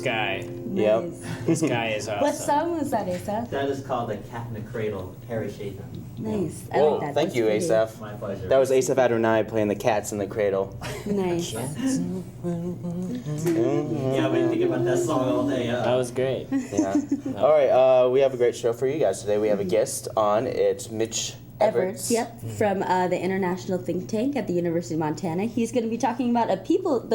guy. Yep. This guy is awesome. What song was that, Asa? That is called The Cat in the Cradle, Harry Chapin. Nice. I Well, like that. thank That's you, pretty. Asaph. My pleasure. That was Asaph Adonai playing the Cats in the Cradle. Nice. Yeah, we can think about that song all day. That was great. Yeah. All right, we have a great show for you guys today. We have a guest on. It's Mitch Everts. Yep, from the International Think Tank at the University of Montana. He's going to be talking about the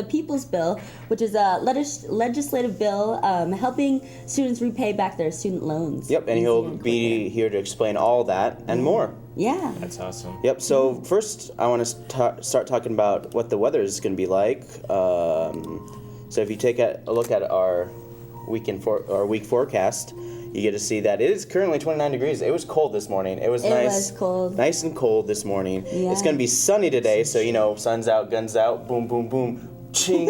People's Bill, which is a legislative bill helping students repay back their student loans. Yep, and he'll be here to explain all that and more. Yeah. That's awesome. Yep, so first I want to start talking about what the weather is going to be like. So if you take a look at our week forecast, you get to see that it is currently 29 degrees. It was cold this morning. It was nice. It was cold. Nice and cold this morning. Yeah. It's going to be sunny today, so sun's out, guns out, boom, boom, boom, ching.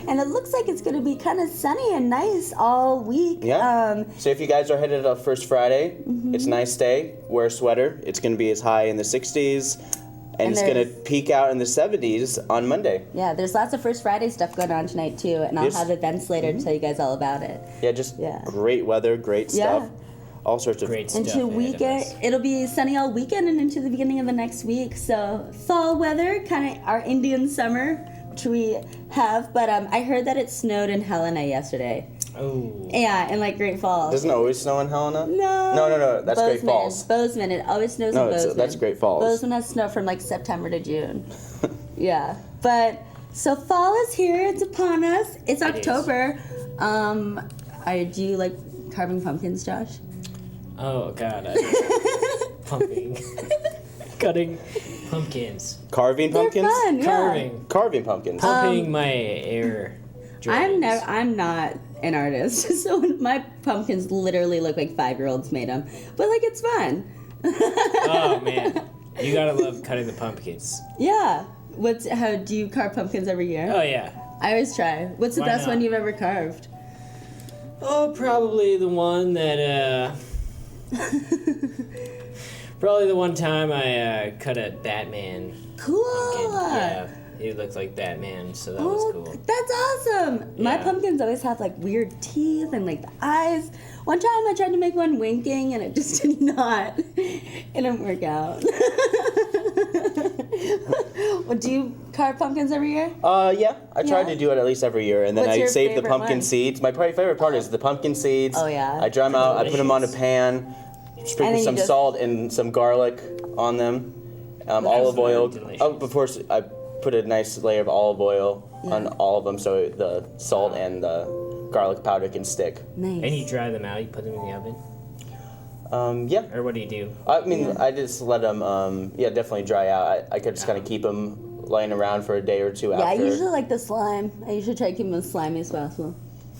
And it looks like it's going to be kind of sunny and nice all week. Yeah. So if you guys are headed up First Friday, it's a nice day. Wear a sweater. It's going to be as high in the 60s. And it's going to peak out in the 70s on Monday. Yeah, there's lots of First Friday stuff going on tonight, too. And I'll have events later to tell you guys all about it. Yeah, great weather, great stuff. All sorts of great stuff. Into weekend, it'll be sunny all weekend and into the beginning of the next week. So fall weather, kind of our Indian summer, which we have. But I heard that it snowed in Helena yesterday. Oh. Yeah, in Great Falls. Doesn't it always snow in Helena? No. No. That's Great Falls. Bozeman. It always snows in Bozeman. That's Great Falls. Bozeman has snow from September to June. Yeah. But so fall is here. It's upon us. It's October. Do you like carving pumpkins, Josh? Oh God. Pumping. Cutting pumpkins. Carving pumpkins? They're fun, yeah. Carving pumpkins. Pumping my air. I'm not an artist, so my pumpkins literally look like 5-year-olds made them. But it's fun. Oh man, you gotta love cutting the pumpkins. Yeah. How do you carve pumpkins every year? Oh yeah. I always try. What's the best one you've ever carved? Oh, probably the one that probably the one time I cut a Batman. Cool. Pumpkin. Yeah. He looked like Batman, so that was cool. That's awesome. My pumpkins always have weird teeth and the eyes. One time I tried to make one winking and it just did not. It didn't work out. Well, do you carve pumpkins every year? Yeah. I try to do it at least every year, and then I save the pumpkin one? seeds. My favorite part is the pumpkin seeds. Oh yeah. I dry them out. I put them on a pan, sprinkle some salt and some garlic on them, olive oil. Of course, I put a nice layer of olive oil on all of them so the salt and the garlic powder can stick. Nice. And you dry them out. You put them in the oven. Yeah. Or what do you do? I mean, I just let them, definitely dry out. I could just kind of keep them laying around for a day or two after. Yeah, I usually like the slime. I usually try to keep them as slimy as possible.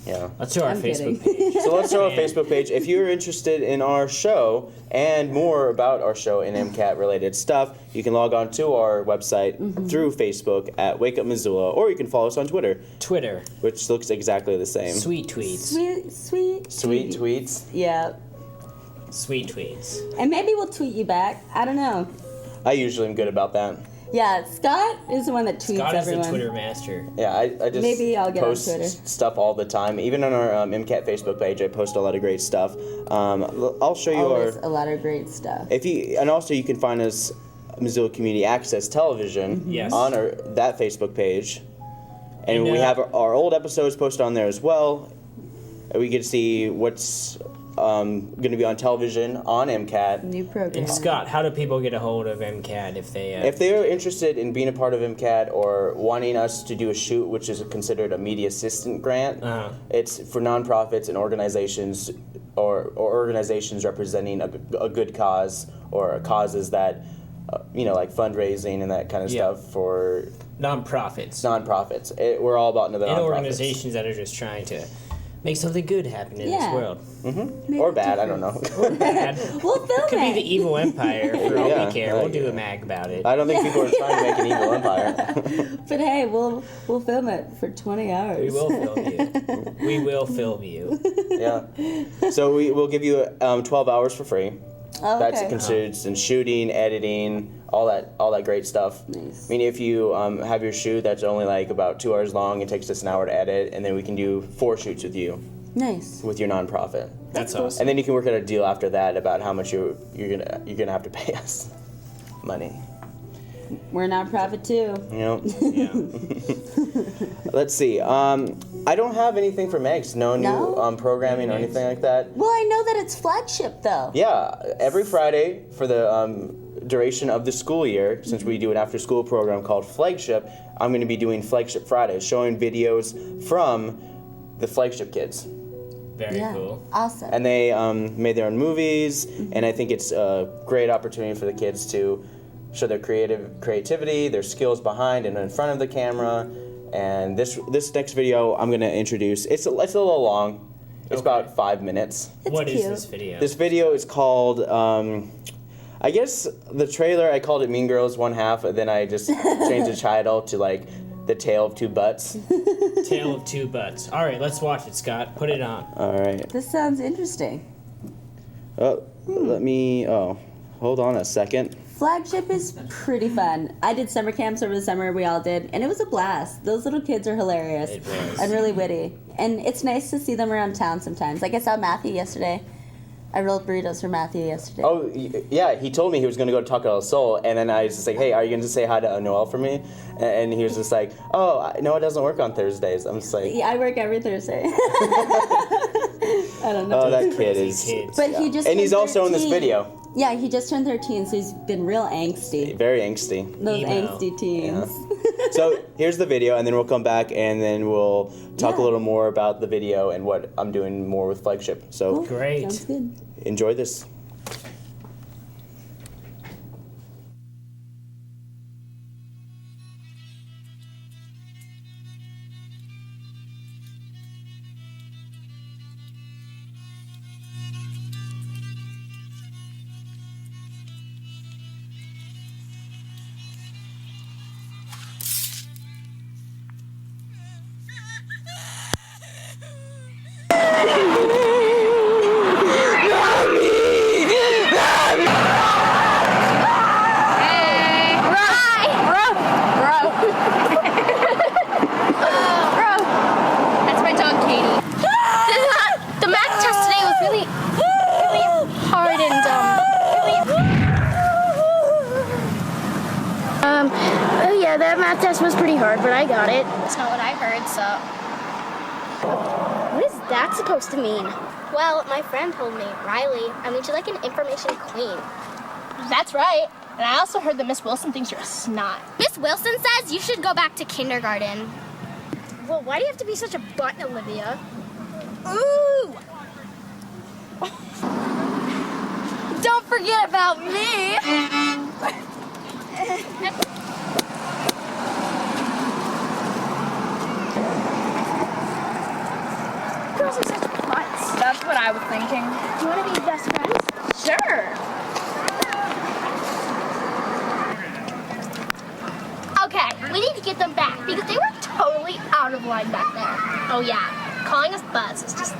Yeah. Let's show our Facebook page. So let's show our Facebook page. If you're interested in our show and more about our show and MCAT related stuff, you can log on to our website through Facebook at Wake Up Missoula, or you can follow us on Twitter, which looks exactly the same. Sweet tweets. Sweet tweets. Yeah. Sweet tweets. And maybe we'll tweet you back. I don't know. I usually am good about that. Yeah, Scott is the one that tweets Scott everyone. Scott is the Twitter master. Yeah, I just maybe I'll get post on Twitter. Stuff all the time. Even on our MCAT Facebook page, I post a lot of great stuff. I'll show you Always a lot of great stuff. And also you can find us Missoula Community Access Television on that Facebook page, and we have our old episodes posted on there as well. We get to see what's going to be on television on MCAT. New program. And Scott, how do people get a hold of MCAT if they are interested in being a part of MCAT or wanting us to do a shoot, which is considered a media assistant grant? It's for nonprofits and organizations or organizations representing a good cause or causes that like fundraising and that kind of stuff for nonprofits. We're all about the nonprofits. And organizations that are just trying to make something good happen in this world. Or bad, I don't know. Or bad. We'll film Could be the evil empire for all we care. We'll do a mag about it. I don't think people are trying to make an evil empire. But hey, we'll film it for 20 hours. We will film you. We will film you. Yeah. So we'll give you 12 hours for free. Oh, That's okay. considered some shooting, editing, all that great stuff. Nice. I mean, if you have your shoot that's only like about 2 hours long, it takes us an hour to edit, and then we can do 4 shoots with you Nice. with your nonprofit. That's cool. awesome. And then you can work out a deal after that about how much you're gonna have to pay us money. We're a nonprofit too. You know. Yeah. Let's see. I don't have anything for Megs. No new No? programming or anything like that. Well, I know that it's flagship though. Yeah, every Friday for the duration of the school year, since we do an after-school program called Flagship, I'm going to be doing Flagship Fridays, showing videos from the Flagship kids. Very Yeah. cool. Awesome. And they made their own movies, and I think it's a great opportunity for the kids to show their creativity, their skills behind and in front of the camera. And this next video I'm going to introduce, it's a little long. It's Okay. about 5 minutes. It's What is cute. this video? This video is called, I guess the trailer, I called it Mean Girls 1/2, and then I just changed the title to like The Tale of Two Butts. Tale of Two Butts. All right, let's watch it, Scott. Put it on. All right. This sounds interesting. Oh, hold on a second. Flagship is pretty fun. I did summer camps over the summer, we all did, and it was a blast. Those little kids are hilarious It was. and really witty. And it's nice to see them around town sometimes. Like I saw Matthew yesterday. I rolled burritos for Matthew yesterday. Oh, yeah, he told me he was going to go to Taco del Sol, and then I was just like, hey, are you going to say hi to Noel for me? And he was just like, oh, no, it doesn't work on Thursdays. I'm just like, Yeah, I work every Thursday. I don't know. oh, that kid Crazy is... kids. But he just And he's turned also in this 13. video. Yeah, he just turned 13, so he's been real angsty. Very angsty. Those Emo. angsty teens. So here's the video, and then we'll come back, and then we'll talk a Yeah. little more about the video and what I'm doing more with Flagship. So Cool. Great. Sounds good. enjoy this. That's my dog Katie. The math test today was really hard and oh yeah, that math test was pretty hard, but I got it. That's not what I heard, so. What is that supposed to mean? Well, my friend told me, Riley, I mean, she's like an information queen. That's right. And I also heard that Miss Wilson thinks you're a snot. Miss Wilson says you should go back to kindergarten. Well, why do you have to be such a butt, Olivia? Ooh! Don't forget about me! Girls are such butts. That's what I was thinking. Do you want to be best friends? Sure. Okay, we need to get them back because they were totally out of line back there. Oh yeah, calling us butts is just,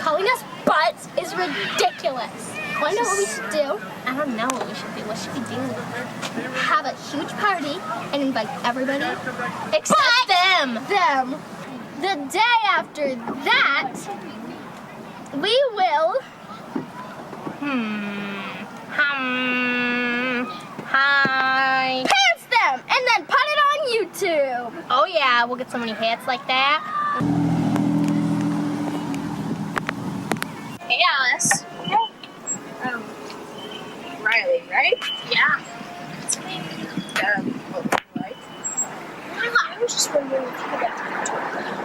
Calling us butts is ridiculous. Want to know what we should do? I don't know what we should do. What should we do? Have a huge party and invite everybody Except them. them. The day after that, we will Hi. pants them and then put it on YouTube. Oh yeah, we'll get so many hits like that. Hey, Alice. Riley, right? Yeah. That's me. Right? I was just wondering if you could get to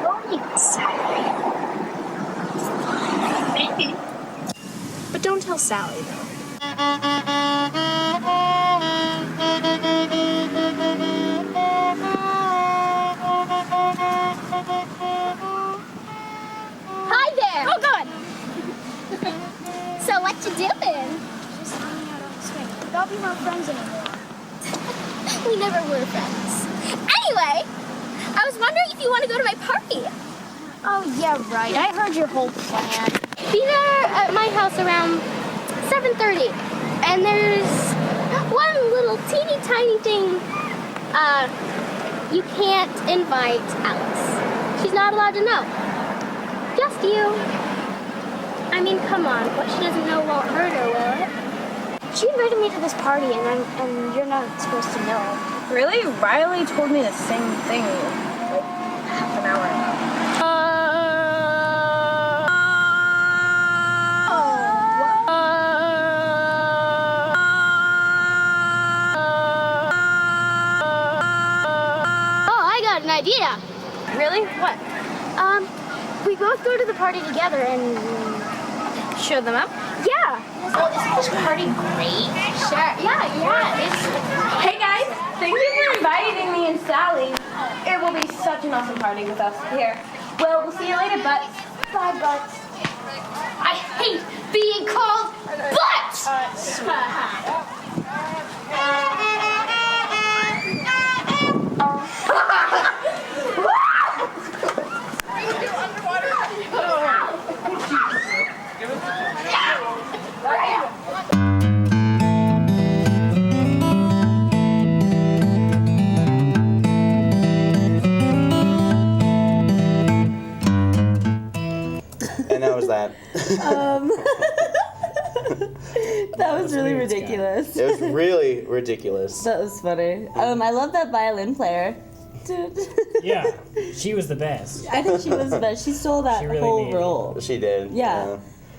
Halloween Saturday. Maybe. But don't tell Sally though. Hi there. Oh God. So what you doing? Just hanging out on the swing. We don't be more friends anymore. We never were friends. Anyway, I was wondering if you want to go to my party. Oh yeah, right. I heard your whole plan. Be there at my house around 7:30. And there's one little teeny tiny thing. You can't invite Alice. She's not allowed to know. Just you. I mean, come on. What she doesn't know won't hurt her, will it? She invited me to this party, and you're not supposed to know. Really? Riley told me the same thing like half an hour ago. Oh, I got an idea. Really? What? We both go to the party together and Show them up? yeah. Oh, isn't this party great? Sure. Yeah. It's Hey guys, thank you for inviting me and Sally. It will be such an awesome party with us here. Well, we'll see you later, butts. bye, butts. I hate being called butts. And that was that. That was really weird, Scott. ridiculous. It was really ridiculous. That was funny. I love that violin player. Dude. Yeah, she was the best. I think she was the best. She stole that She really whole made it. role. She did. Yeah.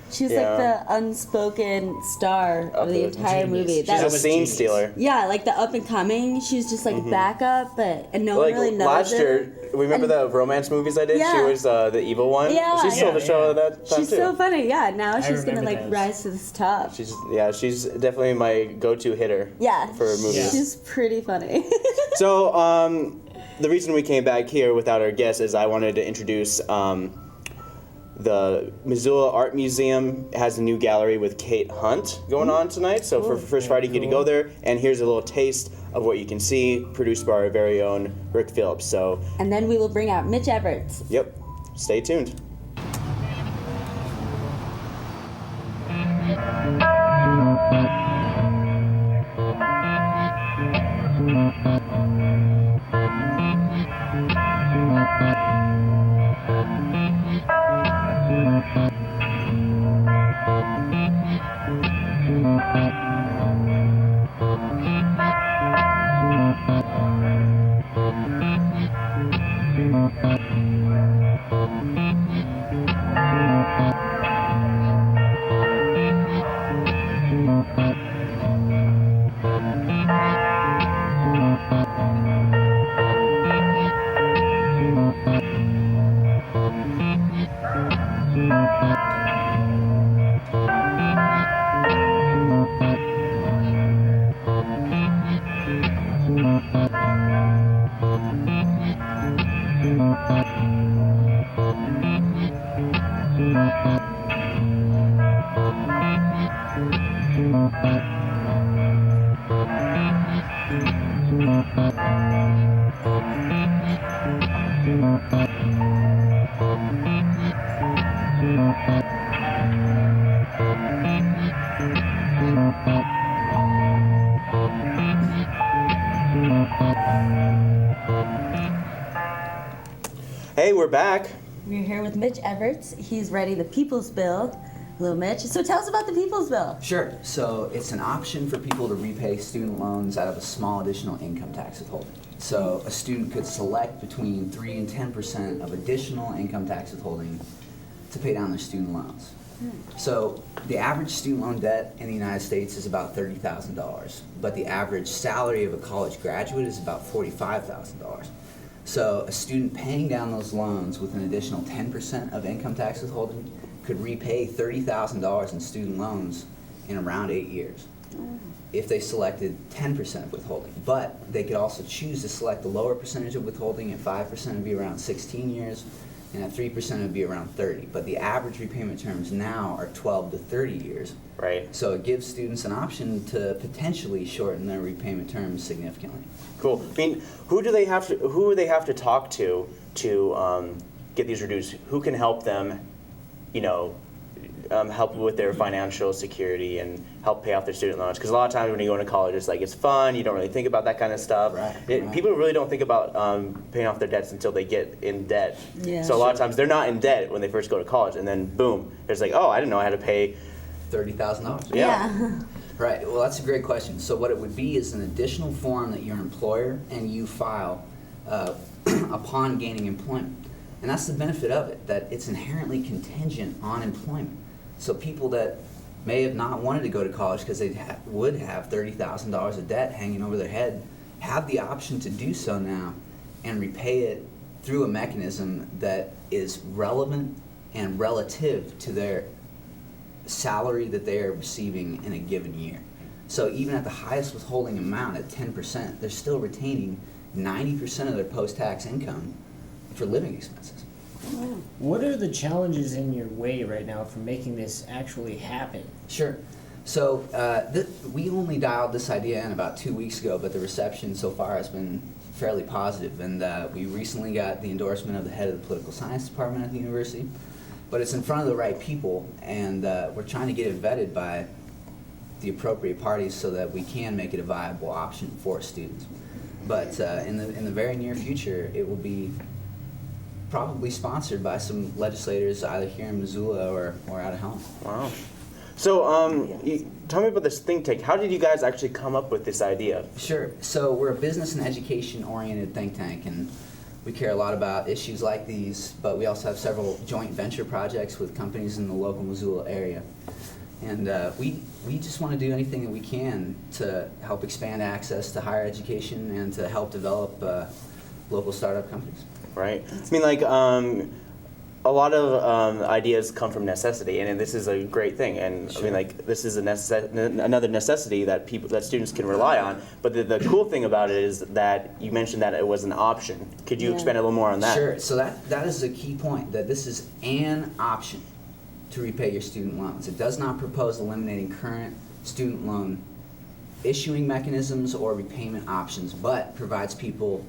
She was Yeah. like the unspoken star of the the entire genius. movie. She's That She's a was scene genius. stealer. yeah, like the up and coming. She's just like backup, and no Like one really knows last her. year, remember the romance movies I did? She Yeah. was the evil one. Yeah. She stole the Yeah, show yeah. at that time She's too. so funny. Yeah, now she's gonna remember like those. rise to this top. She's definitely my go-to hitter. Yeah, For movies. Yeah. she's pretty funny. So the reason we came back here without our guest is I wanted to introduce the Missoula Art Museum has a new gallery with Kate Hunt going on tonight. So for First Friday, you get to go there, and here's a little taste of what you can see, produced by our very own Rick Phillips. So, And then we will bring out Mitch Everts. yep, stay tuned. Hey, we're back. We're here with Mitch Everts. He's writing the People's Bill. Hello, Mitch. So tell us about the People's Bill. Sure. So it's an option for people to repay student loans out of a small additional income tax withholding. So a student could select between 3 and 10% of additional income tax withholding to pay down their student loans. So the average student loan debt in the United States is about $30,000, but the average salary of a college graduate is about $45,000. So a student paying down those loans with an additional 10% of income tax withholding could repay $30,000 in student loans in around 8 years if they selected 10% of withholding. But they could also choose to select the lower percentage of withholding. At 5% would be around 16 years, and at 3% would be around 30. But the average repayment terms now are 12 to 30 years. Right. So it gives students an option to potentially shorten their repayment terms significantly. Cool. I mean, who do they have to talk to get these reduced? Who can help them, help with their financial security and help pay off their student loans. Because a lot of times when you go into college, it's like it's fun. You don't really think about that kind of stuff. Right. People really don't think about paying off their debts until they get in debt. Yeah. So a lot of times they're not in debt when they first go to college, and then boom, it's like, oh, I didn't know I had to pay $30,000. Yeah. Right, well, that's a great question. So what it would be is an additional form that your employer and you file upon gaining employment. And that's the benefit of it, that it's inherently contingent on employment. So people that may have not wanted to go to college because they would have $30,000 of debt hanging over their head have the option to do so now and repay it through a mechanism that is relevant and relative to their salary that they are receiving in a given year. So even at the highest withholding amount at 10%, they're still retaining 90% of their post-tax income for living expenses. What are the challenges in your way right now for making this actually happen? Sure. So we only dialed this idea in about 2 weeks ago, but the reception so far has been fairly positive, and we recently got the endorsement of the head of the political science department at the university. But it's in front of the right people, and we're trying to get it vetted by the appropriate parties so that we can make it a viable option for students. But in the very near future, it will be probably sponsored by some legislators either here in Missoula or out of Helena. Wow. So tell me about this think tank. How did you guys actually come up with this idea? Sure. So we're a business and education-oriented think tank, and we care a lot about issues like these, but we also have several joint venture projects with companies in the local Missoula area. And we just want to do anything that we can to help expand access to higher education and to help develop local startup companies. Right. I mean, like, a lot of ideas come from necessity, and this is a great thing. And Sure. I mean, like, this is another necessity that students can rely on. But the cool thing about it is that you mentioned that it was an option. Could you expand a little more on that? Sure. So that is a key point, that this is an option to repay your student loans. It does not propose eliminating current student loan issuing mechanisms or repayment options, but provides people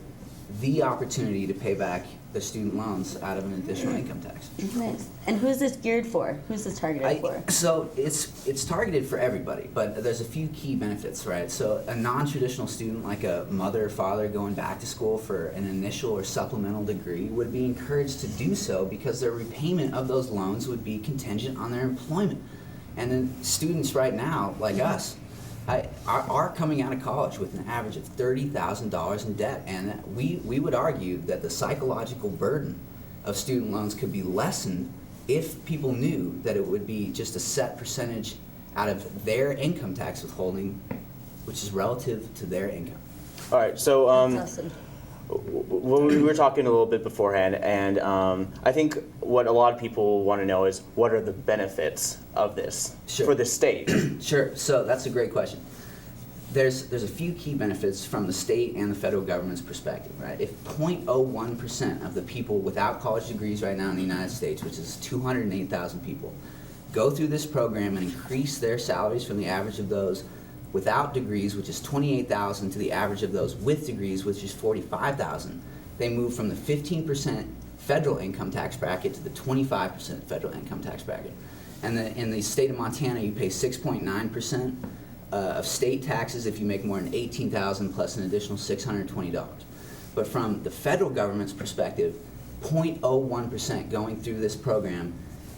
the opportunity to pay back the student loans out of an additional income tax. Nice. And who's this geared for? Who's this targeted for? So it's targeted for everybody, but there's a few key benefits, right? So a non-traditional student, like a mother or father going back to school for an initial or supplemental degree, would be encouraged to do so because their repayment of those loans would be contingent on their employment. And then students right now, like us, are coming out of college with an average of $30,000 in debt, and we would argue that the psychological burden of student loans could be lessened if people knew that it would be just a set percentage out of their income tax withholding, which is relative to their income. All right. So That's awesome. we were talking a little bit beforehand, and I think what a lot of people want to know is what are the benefits of this for the state? Sure. So that's a great question. There's a few key benefits from the state and the federal government's perspective, right? If 0.01% of the people without college degrees right now in the United States, which is 208,000 people, go through this program and increase their salaries from the average of those without degrees, which is 28,000, to the average of those with degrees, which is 45,000, they move from the 15% federal income tax bracket to the 25% federal income tax bracket. And in the state of Montana, you pay 6.9% of state taxes if you make more than 18,000 plus an additional $620. But from the federal government's perspective, 0.01% going through this program,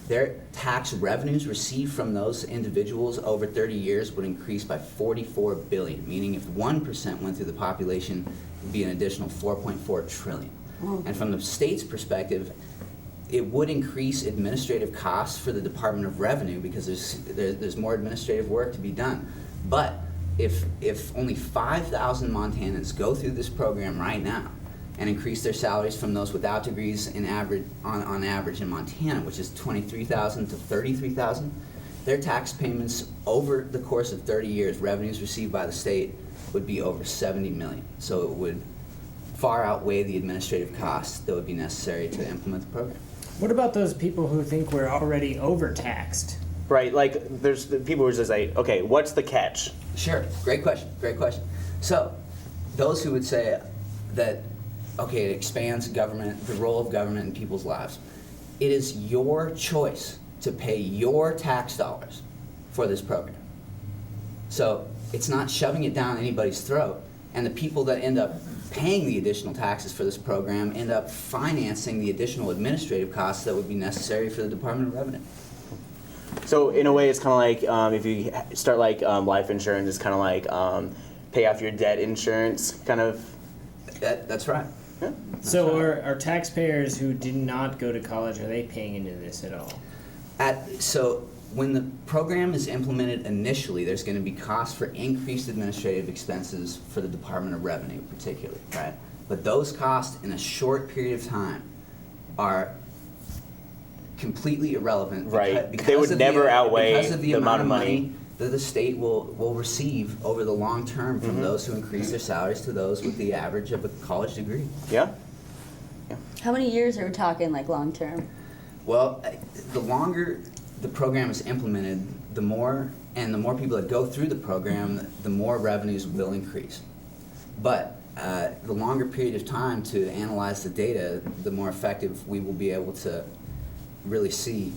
their tax revenues received from those individuals over 30 years would increase by $44 billion, meaning if 1% went through the population, it would be an additional $4.4 trillion. And from the state's perspective, it would increase administrative costs for the Department of Revenue because there's more administrative work to be done. But if only 5,000 Montanans go through this program right now and increase their salaries from those without degrees on average in Montana, which is 23,000 to 33,000, their tax payments over the course of 30 years, revenues received by the state, would be over $70 million. So it would far outweigh the administrative costs that would be necessary to implement the program. What about those people who think we're already overtaxed? Right, like there's the people who just say, okay, what's the catch? Sure, great question. So those who would say that, okay, it expands government, the role of government in people's lives. It is your choice to pay your tax dollars for this program. So it's not shoving it down anybody's throat, and the people that end up paying the additional taxes for this program end up financing the additional administrative costs that would be necessary for the Department of Revenue. So in a way, it's kind of like if you start like life insurance, it's kind of like pay off your debt insurance, kind of. That's right. Yeah. So are taxpayers who did not go to college, are they paying into this at all? So when the program is implemented initially, there's going to be costs for increased administrative expenses for the Department of Revenue particularly, right? But those costs in a short period of time are completely irrelevant. Right. Because They would of never outweigh because of the amount of money that the state will receive over the long term from those who increase their salaries to those with the average of a college degree. Yeah. How many years are we talking, like long term? Well, the longer the program is implemented, the more people that go through the program, the more revenues will increase. But the longer period of time to analyze the data, the more effective we will be able to really see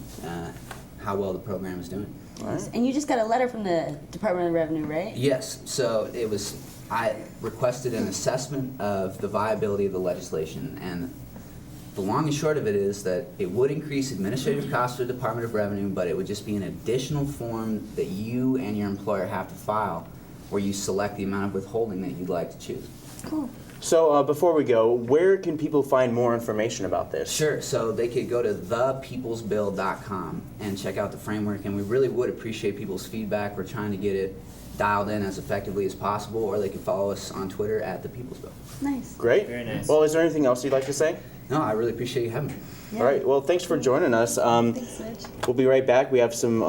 how well the program is doing. Right. And you just got a letter from the Department of Revenue, right? Yes, so I requested an assessment of the viability of the legislation, and the long and short of it is that it would increase administrative costs for the Department of Revenue, but it would just be an additional form that you and your employer have to file where you select the amount of withholding that you'd like to choose. Cool. So before we go, where can people find more information about this? Sure, so they could go to thepeoplesbill.com and check out the framework, and we really would appreciate people's feedback. We're trying to get it dialed in as effectively as possible, or they can follow us on Twitter at thepeoplesbill. Nice. Great. Very nice. Well, is there anything else you'd like to say? No, I really appreciate you having me. Yeah. All right. Well, thanks for joining us. Thanks, Mitch. We'll be right back. We have some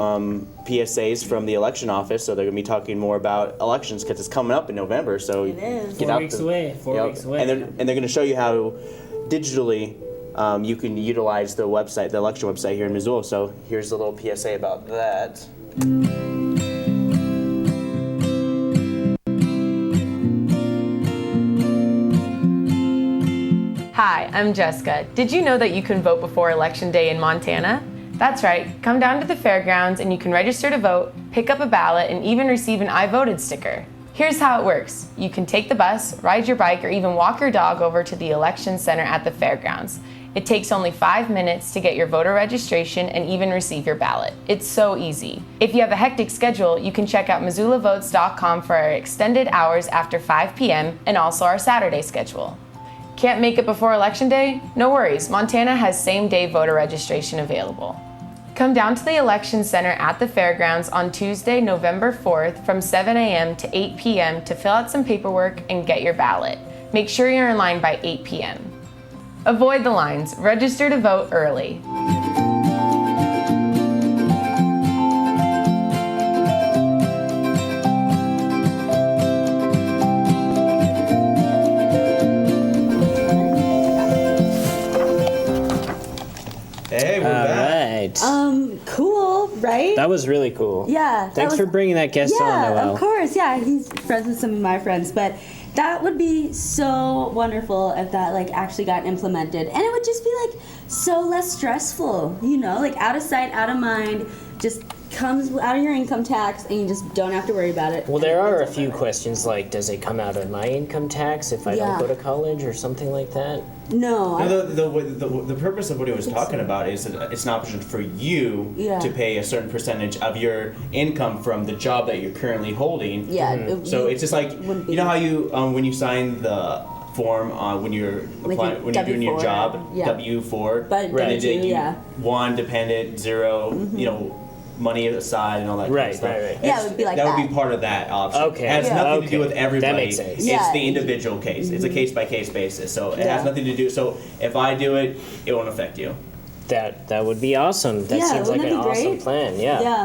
PSAs from the election office, so they're going to be talking more about elections because it's coming up in November. So It is. get 4 out weeks the- away. 4 Yep. weeks away. And they're going to show you how digitally you can utilize the website, the election website here in Missoula. So here's a little PSA about that. Hi, I'm Jessica. Did you know that you can vote before Election Day in Montana? That's right. Come down to the fairgrounds and you can register to vote, pick up a ballot, and even receive an I voted sticker. Here's how it works. You can take the bus, ride your bike, or even walk your dog over to the election center at the fairgrounds. It takes only 5 minutes to get your voter registration and even receive your ballot. It's so easy. If you have a hectic schedule, you can check out MissoulaVotes.com for our extended hours after 5 p.m. and also our Saturday schedule. Can't make it before Election Day? No worries, Montana has same-day voter registration available. Come down to the Election Center at the fairgrounds on Tuesday, November 4th from 7 a.m. to 8 p.m. to fill out some paperwork and get your ballot. Make sure you're in line by 8 p.m. Avoid the lines. Register to vote early. Hey, we're All back. right. Cool, right? That was really cool. Yeah. Thanks for bringing that guest on, Yeah, Noel. of course. Yeah, he's friends with some of my friends, but that would be so wonderful if that like actually got implemented, and it would just be like so less stressful, you know, like out of sight, out of mind, just comes out of your income tax, and you just don't have to worry about it. Well, there are a few questions like, does it come out of my income tax if I Yeah. don't go to college or something like that? No. The purpose of what he was talking about is that it's an option for you Yeah. to pay a certain percentage of your income from the job that you're currently holding. Yeah. So it's just like, wouldn't be- you know how you when you sign the form when you're Like applying, your when you're doing your W-4, job, yeah. W-4, But and then W-2, you yeah. 1 dependent, 0, you know, money aside and all that kind Right, of stuff. right, right. Yeah, it would be like that that. would be part of that option. Okay. It has Yeah. nothing to do Okay. with everybody. That makes sense. It's Yeah. the individual case. It's a case by case basis. So it Yeah. has nothing to do. So if I do it, it won't affect you. That would be awesome. That Yeah, seems like wouldn't an that be awesome great? plan. Yeah. Yeah,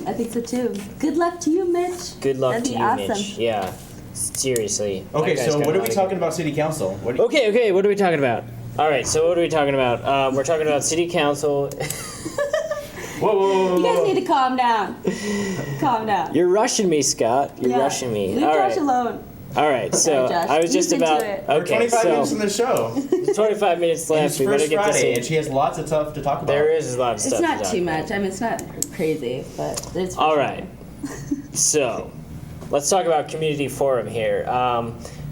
I think so too. Good luck to you, Mitch. Good luck That'd to be you, awesome. Mitch. Yeah. Seriously. Okay, That guy's so got what a are lot we of talking good- about? City council. What do you- Okay, what are we talking about? All right, so what are we talking about? We're talking about city council. You guys need to calm down. Calm down. You're rushing me, Scott. You're Yeah. rushing me. Leave All Josh right. alone. All right, so Josh, I was just ease into about it. We're okay. 25 So minutes in the show. 25 minutes And left. it's We better first get this Friday, in. and she has lots of stuff to talk about. There is a lot of stuff. It's to not talk too about. much. I mean, it's not crazy, but it's. All right. So, let's talk about community forum here.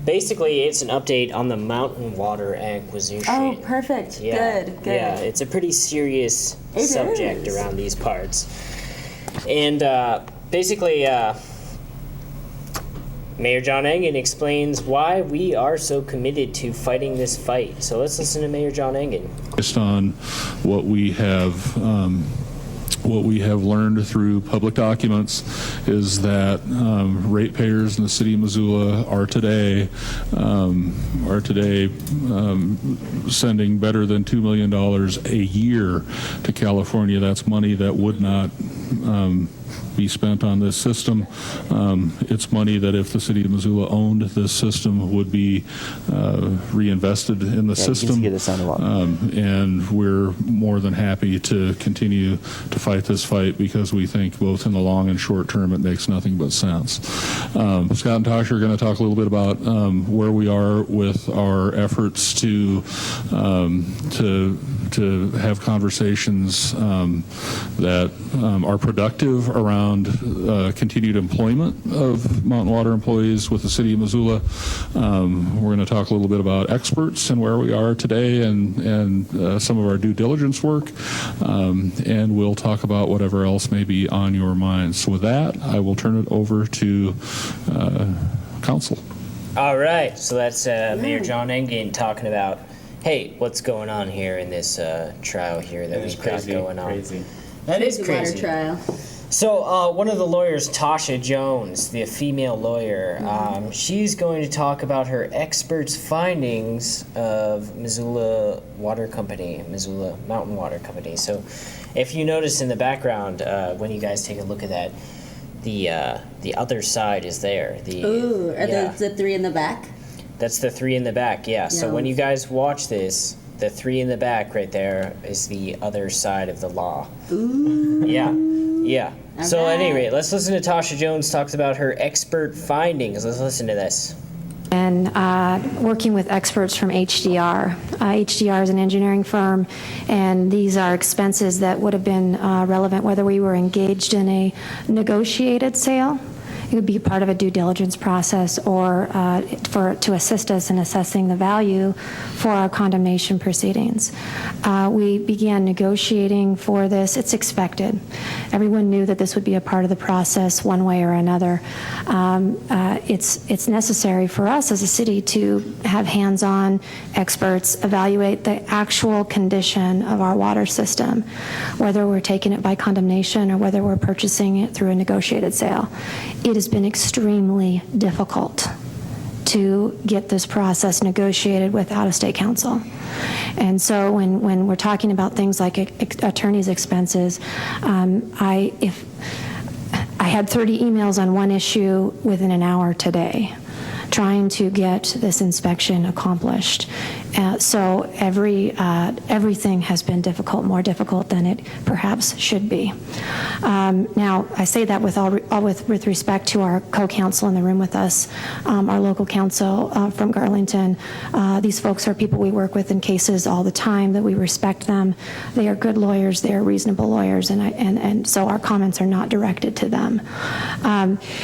Basically, it's an update on the mountain water acquisition. Oh, perfect. Yeah. Good. Yeah, it's a pretty serious It subject is. around these parts. And basically, Mayor John Engen explains why we are so committed to fighting this fight. So let's listen to Mayor John Engen. Based on what we have learned through public documents is that ratepayers in the city of Missoula are today sending better than $2 million a year to California. That's money that would not be spent on this system. It's money that if the city of Missoula owned this system would be reinvested in the system. And we're more than happy to continue to fight this fight because we think both in the long and short term it makes nothing but sense. Scott and Tasha are going to talk a little bit about where we are with our efforts to have conversations that are productive around continued employment of mountain water employees with the city of Missoula. We're going to talk a little bit about experts and where we are today and some of our due diligence work. And we'll talk about whatever else may be on your minds. So with that, I will turn it over to council. All right, so that's Mayor John Engen talking about, hey, what's going on here in this trial here that we've got going on. Crazy. That is Water crazy. trial. So one of the lawyers, Tasha Jones, the female lawyer, she's going to talk about her experts' findings of Missoula Water Company, Missoula Mountain Water Company. So if you notice in the background, when you guys take a look at that, the other side is there. Ooh, are the three in the back? That's the three in the back, yeah. So when you guys watch this, the three in the back right there is the other side of the law. Ooh. Yeah. So at any right. rate, let's listen to Tasha Jones talks about her expert findings. Let's listen to this. And working with experts from HDR. HDR is an engineering firm, and these are expenses that would have been relevant whether we were engaged in a negotiated sale. It would be part of a due diligence process or to assist us in assessing the value for our condemnation proceedings. We began negotiating for this. It's expected. Everyone knew that this would be a part of the process one way or another. It's necessary for us as a city to have hands-on experts evaluate the actual condition of our water system, whether we're taking it by condemnation or whether we're purchasing it through a negotiated sale. It has been extremely difficult to get this process negotiated with out-of-state counsel. And so when we're talking about things like attorney's expenses, I had 30 emails on one issue within an hour today trying to get this inspection accomplished. So everything has been difficult, more difficult than it perhaps should be. Now, I say that with respect to our co-counsel in the room with us, our local counsel from Garlington. These folks are people we work with in cases all the time, that we respect them. They are good lawyers, they are reasonable lawyers, and so our comments are not directed to them.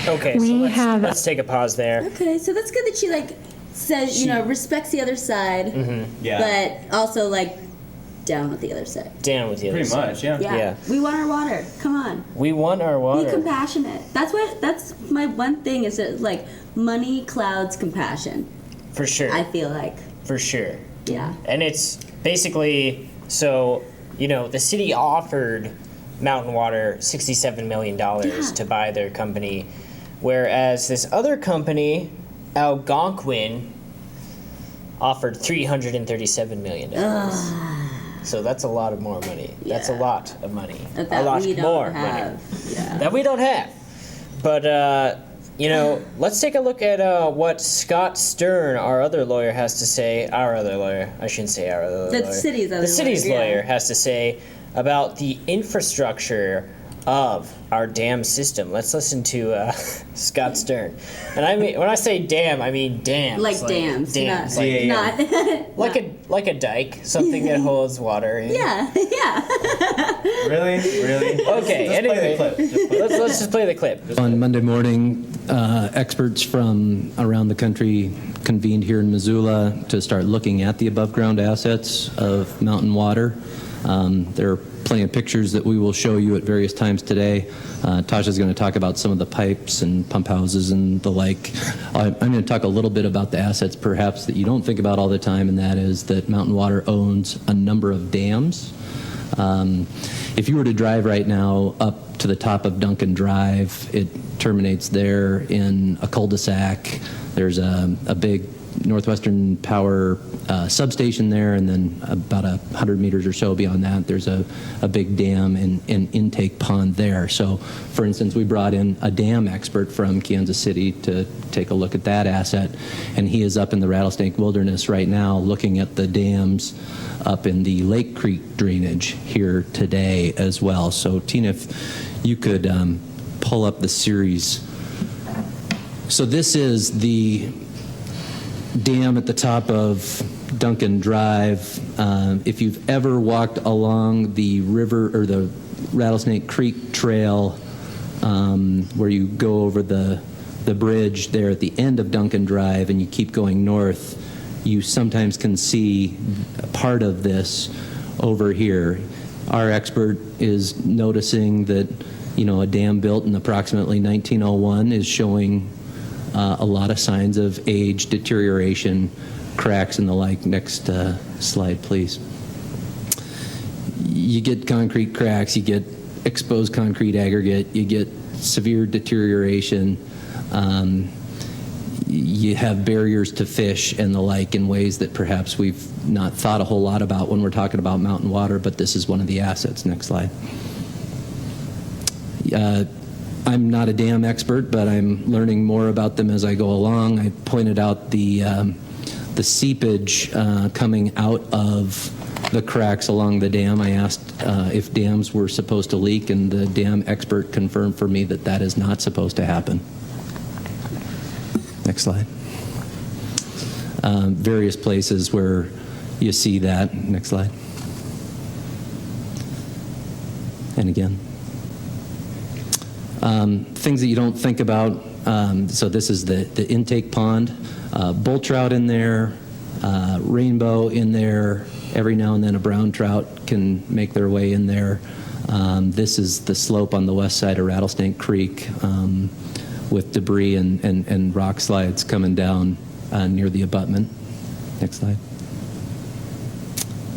Okay, so let's take a pause there. Okay, so that's good that she says, respects the other side, Yeah. but also down with the other side. Down with the other Pretty side. much, yeah. Yeah. We want our water. Come on. We want our water. Be compassionate. That's my one thing is that money clouds compassion. For sure. I feel like. For sure. Yeah. And it's basically, so, the city offered Mountain Water $67 million to buy their company, whereas this other company, Algonquin, offered $337 million. So that's a lot of more money. Yeah. That's a lot of money. That a lot we don't more have. money. Yeah. That we don't have. But, let's take a look at what Scott Stern, our other lawyer, has to say. Our other lawyer. I shouldn't say our other lawyer. The city's other The city's lawyer, lawyer has to say about the infrastructure of our dam system. Let's listen to Scott Stern. And I mean, when I say dam, I mean dams. Like dams, Dams. not Like a dike, something that holds water in. Yeah. Really? Okay, anyway, let's just play the clip. On Monday morning, experts from around the country convened here in Missoula to start looking at the above-ground assets of mountain water. There are plenty of pictures that we will show you at various times today. Tasha's going to talk about some of the pipes and pump houses and the like. I'm going to talk a little bit about the assets perhaps that you don't think about all the time, and that is that Mountain Water owns a number of dams. If you were to drive right now up to the top of Duncan Drive, it terminates there in a cul-de-sac. There's a big Northwestern Power substation there, and then about 100 meters or so beyond that, there's a big dam and intake pond there. So, for instance, we brought in a dam expert from Kansas City to take a look at that asset, and he is up in the Rattlesnake Wilderness right now looking at the dams up in the Lake Creek drainage here today as well. So, Tina, if you could pull up the series. So this is the dam at the top of Duncan Drive. If you've ever walked along the river or the Rattlesnake Creek Trail, where you go over the bridge there at the end of Duncan Drive and you keep going north, you sometimes can see a part of this over here. Our expert is noticing that, a dam built in approximately 1901 is showing a lot of signs of age, deterioration, cracks, and the like. Next slide, please. You get concrete cracks, you get exposed concrete aggregate, you get severe deterioration, you have barriers to fish and the like in ways that perhaps we've not thought a whole lot about when we're talking about mountain water, but this is one of the assets. Next slide. I'm not a dam expert, but I'm learning more about them as I go along. I pointed out the seepage coming out of the cracks along the dam. I asked if dams were supposed to leak, and the dam expert confirmed for me that that is not supposed to happen. Next slide. Various places where you see that. Next slide. And again. Things that you don't think about. So this is the intake pond. Bull trout in there, rainbow in there. Every now and then a brown trout can make their way in there. This is the slope on the west side of Rattlesnake Creek with debris and rock slides coming down near the abutment. Next slide.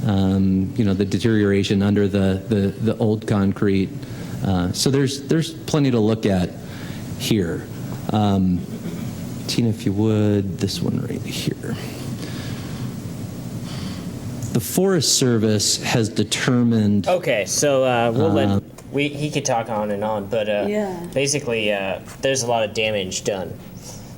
The deterioration under the old concrete. So there's plenty to look at here. Tina, if you would, this one right here. The Forest Service has determined. Okay, so we'll he could talk on and on, but basically there's a lot of damage done.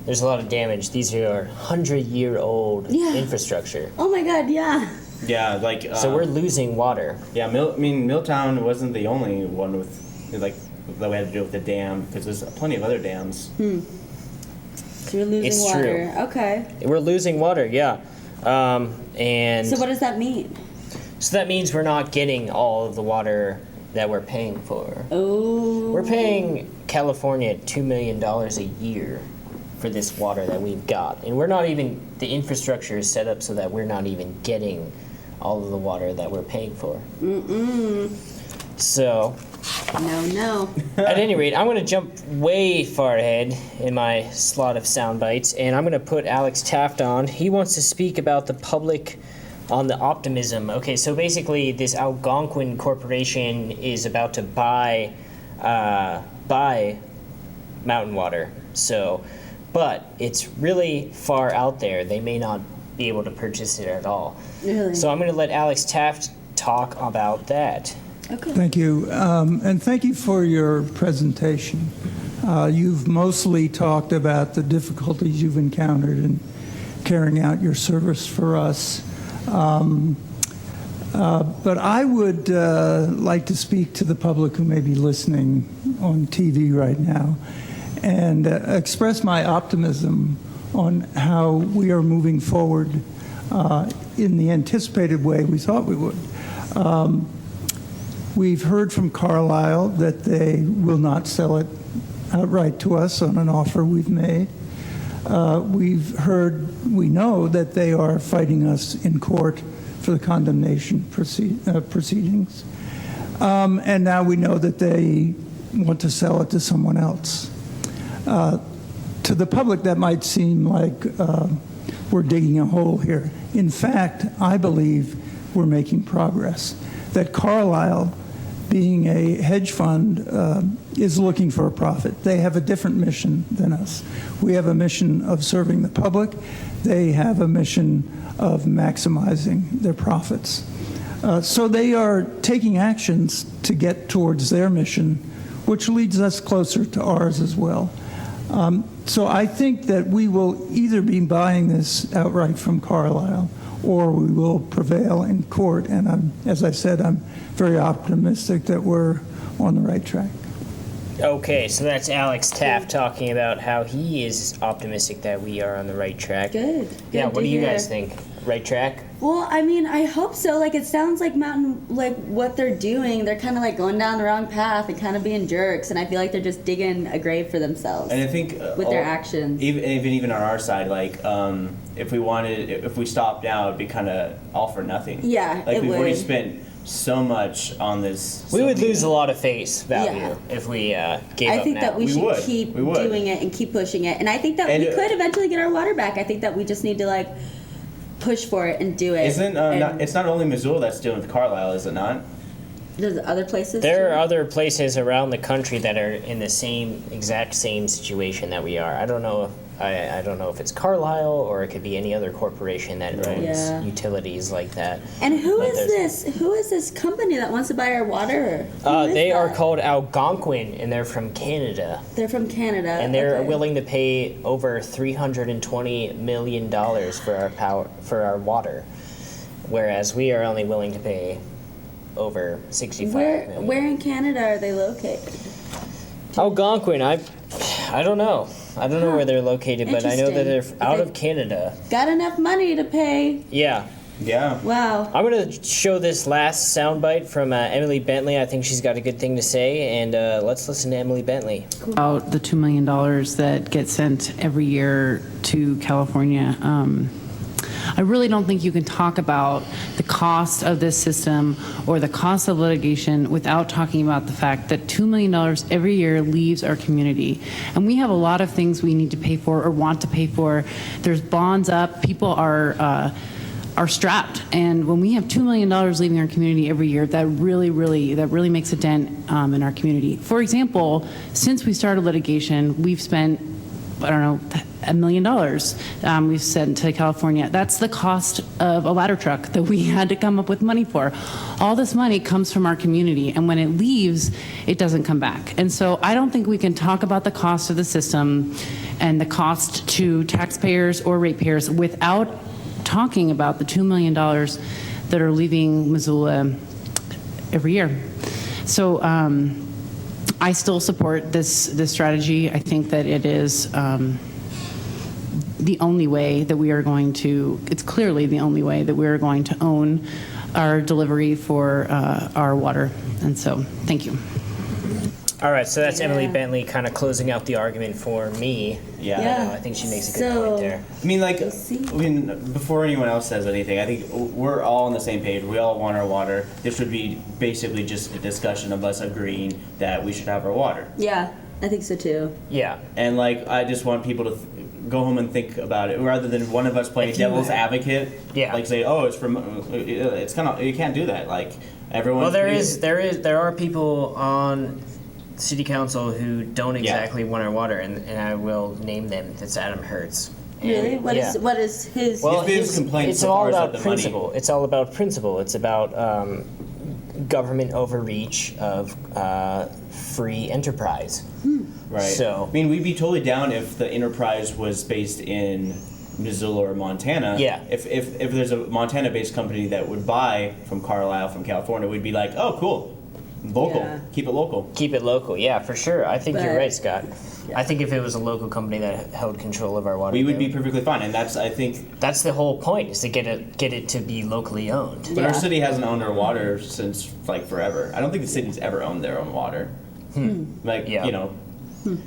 There's a lot of damage. These are 100-year-old infrastructure. Oh my God, yeah. Yeah, like. So we're losing water. Yeah, Milltown wasn't the only one with that we had to do with the dam, because there's plenty of other dams. So you're losing It's water. true. Okay. We're losing water, yeah. And so what does that mean? So that means we're not getting all of the water that we're paying for. Oh. We're paying California $2 million a year for this water that we've got. And we're not even, the infrastructure is set up so that we're not even getting all of the water that we're paying for. So. No. At any rate, I'm going to jump way far ahead in my slot of sound bites, and I'm going to put Alex Taft on. He wants to speak about the public on the optimism. Okay, so basically this Algonquin corporation is about to buy Mountain Water. So, but it's really far out there. They may not be able to purchase it at all. Really? So I'm going to let Alex Taft talk about that. Okay. Thank you. And thank you for your presentation. You've mostly talked about the difficulties you've encountered in carrying out your service for us. But I would like to speak to the public who may be listening on TV right now and express my optimism on how we are moving forward in the anticipated way we thought we would. We've heard from Carlisle that they will not sell it outright to us on an offer we've made. We know that they are fighting us in court for the condemnation proceedings. And now we know that they want to sell it to someone else. To the public, that might seem like we're digging a hole here. In fact, I believe we're making progress. That Carlisle, being a hedge fund, is looking for a profit. They have a different mission than us. We have a mission of serving the public. They have a mission of maximizing their profits. So they are taking actions to get towards their mission, which leads us closer to ours as well. So I think that we will either be buying this outright from Carlisle or we will prevail in court. And as I said, I'm very optimistic that we're on the right track. Okay, so that's Alex Taft talking about how he is optimistic that we are on the right track. Good. Yeah, Good what to do you hear. guys think? Right track? Well, I mean, I hope so. Like, it sounds like what they're doing, they're kind of like going down the wrong path and kind of being jerks, and I feel like they're just digging a grave for themselves. And I think with their actions. Even on our side, like if we stopped now, it'd be kind of all for nothing. Yeah, like it we've already would. spent so much on this. We would lose a lot of face value Yeah. if we gave I up think now. that we should keep We would. doing it and keep pushing it, and I think that And, we could eventually get our water back. I think that we just need to like push for it and do it. It's not only Missoula that's dealing with Carlisle, is it not? There's other places. There too? are other places around the country that are in the exact same situation that we are. I don't know. I don't know if it's Carlisle or it could be any other corporation that owns Yeah. utilities like that. And who But is there's- this? Who is this company that wants to buy our water? Who is They are that? called Algonquin, and they're from Canada. They're from Canada. And they're okay. willing to pay over $320 million for our water, whereas we are only willing to pay over $65 million. Where in Canada are they located? Algonquin, I don't know. I don't know where they're located, but I know that they're Interesting. out of Canada. Got enough money to pay? Yeah. Yeah. Wow. I'm going to show this last soundbite from Emily Bentley. I think she's got a good thing to say, and let's listen to Emily Bentley. About the $2 million that gets sent every year to California. I really don't think you can talk about the cost of this system or the cost of litigation without talking about the fact that $2 million every year leaves our community. And we have a lot of things we need to pay for or want to pay for. There's bonds up. People are strapped. And when we have $2 million leaving our community every year, that really makes a dent in our community. For example, since we started litigation, we've spent, I don't know, $1 million we've sent to California. That's the cost of a ladder truck that we had to come up with money for. All this money comes from our community, and when it leaves, it doesn't come back. And so I don't think we can talk about the cost of the system and the cost to taxpayers or ratepayers without talking about the $2 million that are leaving Missoula every year. So I still support this strategy. I think that it is the only way that we are going to, it's clearly the only way that we are going to own our delivery for our water. And so, thank you. All right, so that's Emily Bentley kind of closing out the argument for me. Yeah. I think she makes a good point there. I mean, before anyone else says anything, I think we're all on the same page. We all want our water. This would be basically just a discussion of us agreeing that we should have our water. Yeah, I think so too. Yeah. And I just want people to go home and think about it, rather than one of us playing devil's advocate. Yeah. Like say, oh, it's from. It's kind of, you can't do that. Like everyone. Well, there are people on city council who don't exactly want our water, and I will name them. It's Adam Hertz. Really? What is his? Well, his complaint it's so all far is about that the principle. money. It's all about principle. It's about government overreach of free enterprise. Right. So I mean, we'd be totally down if the enterprise was based in Missoula or Montana. Yeah. If there's a Montana-based company that would buy from Carlisle, from California, we'd be like, oh, cool, local, keep it local. Keep it local, yeah, for sure. I think you're But- right, Scott. I think if it was a local company that held control of our water, We would be perfectly fine, and that's, I think, that's the whole point, is to get it to be locally owned. but our city hasn't owned our water since like forever. I don't think the city's ever owned their own water. Like, you know,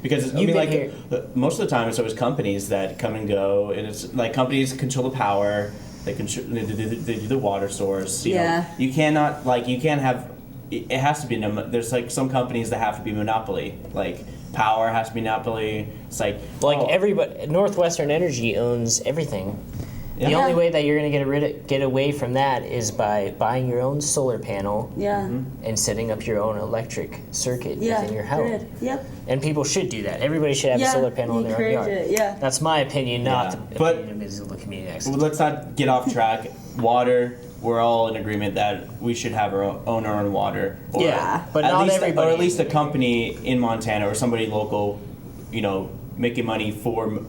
because I You've mean, been like most of the time it's always companies that come and go, and it's like companies control the power, they control they do the water source. You know, you cannot, like, you can't have, it has to be, there's like some companies that have to be monopoly, like power has to be monopoly. It's like, everybody, Northwestern Energy owns everything. The Yeah. only way that you're going to get away from that is by buying your own solar panel and setting up your own electric circuit within your house. Good. Yep. And people should do that. Everybody should have a solar panel in their own yard. It, yeah. That's my opinion, not the But- opinion of Missoula Community Access. well, let's not get off track. Water, we're all in agreement that we should have our own water. Or but at not least, everybody. or at least a company in Montana or somebody local, you know, making money for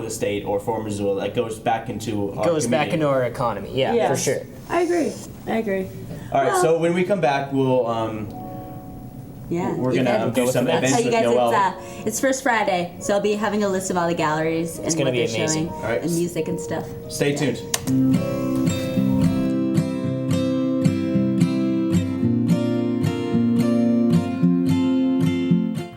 the state or for Missoula that goes back into our Goes back community. into our economy, yeah, for sure. I agree. All right, Well- so when we come back, we'll we're gonna do some I'll events tell you with guys, Noel. it's First Friday, so I'll be having a list of all the galleries and gonna what be they're amazing. showing, All right. and music and stuff. Stay tuned.